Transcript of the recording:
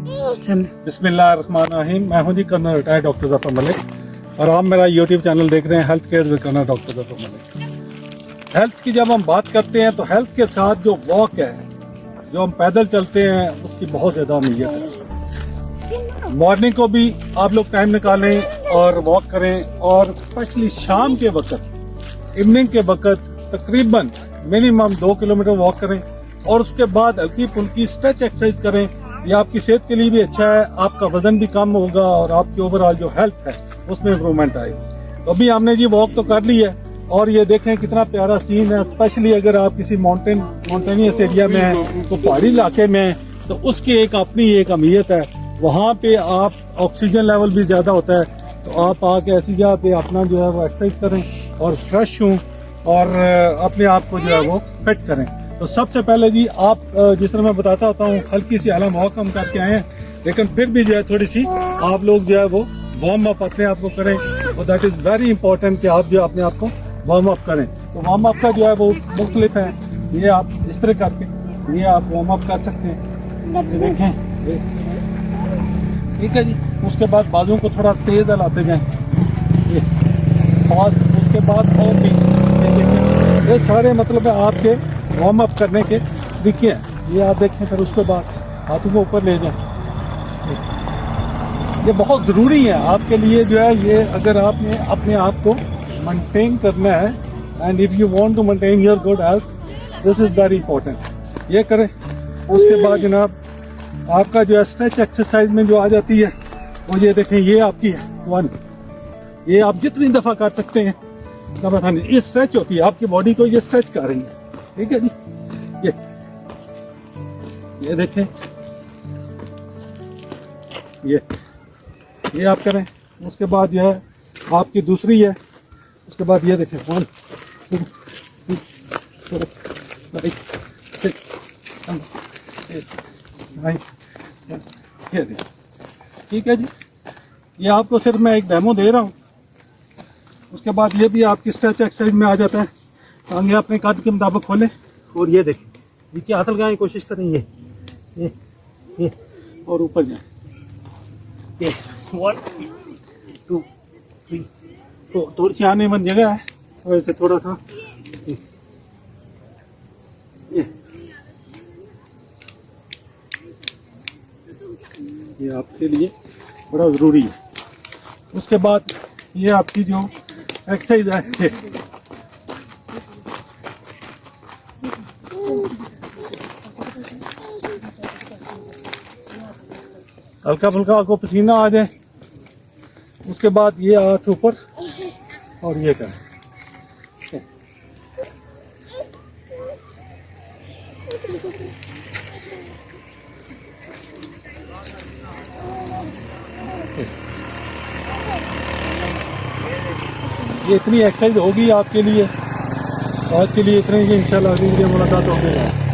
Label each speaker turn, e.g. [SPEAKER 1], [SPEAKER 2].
[SPEAKER 1] बिस्मिल्लाहिर्रहमानिर्रहीम। मैं हूं जी colonel retired doctor Zafar Malik और आप मेरा यूट्यूब चैनल देख रहे हैं health care with colonel doctor Zafar Malik. Health की जब हम बात करते हैं तो हेल्थ के साथ जो वॉक है, जो हम पैदल चलते हैं, उसकी बहुत ज़्यादा अहमियत है। मॉर्निंग को भी आप लोग टाइम निकालें और वॉक करें, और स्पेशली शाम के वक्त, इवनिंग के वक्त तकरीबन मिनिमम 2 किलोमीटर वॉक करें और उसके बाद हल्की फुल्की स्ट्रेच एक्सरसाइज करें। ये आपकी सेहत के लिए भी अच्छा है, आपका वजन भी कम होगा और आपकी ओवरऑल जो हेल्थ है उसमें इम्प्रूवमेंट आएगी। तो अभी हमने जी वॉक तो कर ली है और ये देखें कितना प्यारा सीन है। स्पेशली अगर आप किसी माउंटेनियस एरिया में हैं, तो पहाड़ी इलाके में हैं, तो उसकी एक अपनी एक अहमियत है। वहाँ पे आप ऑक्सीजन लेवल भी ज़्यादा होता है, तो आप आके ऐसी जगह पे अपना जो है वो एक्सरसाइज करें और फ्रेश हों और अपने आप को जो है वो फिट करें। तो सबसे पहले जी आप जिस तरह मैं बताता होता हूँ, हल्की सी आलम वॉक हम करके आए हैं, लेकिन फिर भी जो है थोड़ी सी आप लोग जो है वो वार्म अप अपने आप को करें, और दैट इज़ वेरी इंपॉर्टेंट कि आप जो अपने आप को वार्म अप करें। तो वार्म अप का जो है वो मुख्तलिफ है, ये आप इस तरह करके ये आप वार्म अप कर सकते हैं, ये देखें, ठीक है जी। उसके बाद बाजुओं को थोड़ा तेज हिलाते जाएं, ये फास्ट। उसके बाद और भी ये देखें, ये सारे मतलब है आपके वार्म अप करने के तरीके हैं, ये आप देखें। फिर उसके बाद हाथों को ऊपर ले जाएं, ये बहुत ज़रूरी है आपके लिए जो है ये, अगर आपने अपने आप को मेंटेन करना है, and if you want to maintain your good health, this is very important. ये करें। उसके बाद जनाब आपका जो है स्ट्रेच एक्सरसाइज में जो आ जाती है वो ये देखें, ये आपकी है 1। ये आप जितनी दफ़ा कर सकते हैं दफ़ा, ये स्ट्रेच होती है, आपकी बॉडी को ये स्ट्रेच कर रही है, ठीक है जी। ये देखें, ये आप करें। उसके बाद जो है आपकी दूसरी है, उसके बाद ये देखें 1 2 3 4 5 6 7 8 9 10, ये देखें, ठीक है जी। ये आपको सिर्फ मैं एक डेमो दे रहा हूँ। उसके बाद ये भी आपकी स्ट्रेच एक्सरसाइज में आ जाता है। टांगे अपने कद के मुताबिक खोलें और ये देखें, नीचे हाथ लगाएं, कोशिश करें ये और ऊपर जाएं, ये 1 2 3। तो थोड़ी सी आने मन जगह है, और ऐसे थोड़ा सा ये आपके लिए बड़ा ज़रूरी है। उसके बाद ये आपकी जो एक्सरसाइज है, हल्का फुल्का आपको पसीना आ जाए। उसके बाद ये हाथ ऊपर और ये करें, ये इतनी एक्सरसाइज होगी आपके लिए। आज के लिए इतने ही, इंशाल्लाह अगली वीडियो में मुलाकात होगी।